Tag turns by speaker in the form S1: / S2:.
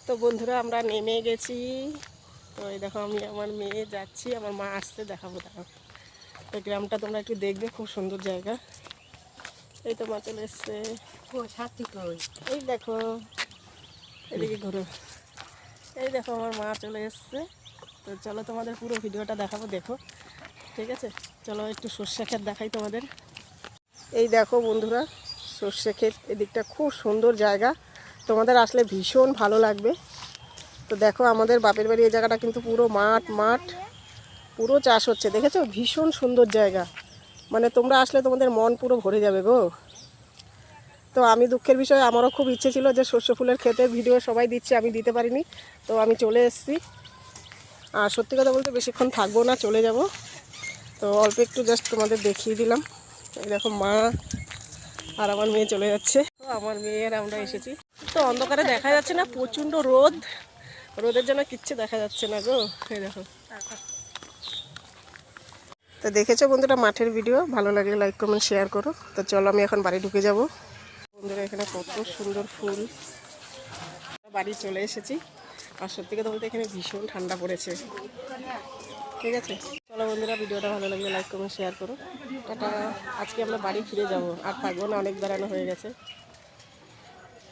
S1: তো বন্ধুরা আমরা নেমে গেছি। তো এই দেখো আমি আমার মেয়ে যাচ্ছি, আমার মা আসতে দেখাবো। দেখো এই গ্রামটা তোমরা একটু দেখবে, খুব সুন্দর জায়গা। এই তো মা চলে এসছে। এই দেখো, এদিকে ঘুরো। এই দেখো আমার মা চলে এসছে। তো চলো তোমাদের পুরো ভিডিওটা দেখাবো, দেখো। ঠিক আছে, চলো একটু সর্ষে ক্ষেত দেখাই তোমাদের। এই দেখো বন্ধুরা, সর্ষে ক্ষেত, এদিকটা খুব সুন্দর জায়গা, তোমাদের আসলে ভীষণ ভালো লাগবে। তো দেখো আমাদের বাপের বাড়ি এই জায়গাটা কিন্তু পুরো মাঠ মাঠ, পুরো চাষ হচ্ছে, দেখেছো? ভীষণ সুন্দর জায়গা, মানে তোমরা আসলে তোমাদের মন পুরো ভরে যাবে গো। তো আমি দুঃখের বিষয়, আমারও খুব ইচ্ছে ছিল যে সর্ষে ফুলের ক্ষেতের ভিডিও সবাই দিচ্ছে, আমি দিতে পারিনি। তো আমি চলে এসেছি। আর সত্যি কথা বলতে বেশিক্ষণ থাকবো না, চলে যাব। তো অল্প একটু জাস্ট তোমাদের দেখিয়ে দিলাম। এই দেখো মা আর আমার মেয়ে চলে যাচ্ছে। তো আমার মেয়ের আমরা এসেছি। তো অন্ধকারে দেখা যাচ্ছে না, প্রচণ্ড রোদ, রোদের জন্য কিচ্ছু দেখা যাচ্ছে না গো। এই দেখো। তো দেখেছো বন্ধুরা মাঠের ভিডিও, ভালো লাগলে লাইক কমেন্ট শেয়ার করো। তো চলো আমি এখন বাড়ি ঢুকে যাব। বন্ধুরা এখানে কত সুন্দর ফুল, বাড়ি চলে এসেছি। আর সত্যি কথা বলতে এখানে ভীষণ ঠান্ডা পড়েছে। ঠিক আছে, চলো বন্ধুরা ভিডিওটা ভালো লাগলে লাইক কমেন্ট শেয়ার করো। টাটা। আজকে আমরা বাড়ি ফিরে যাব, আর থাকবো না, অনেক বেড়ানো হয়ে গেছে।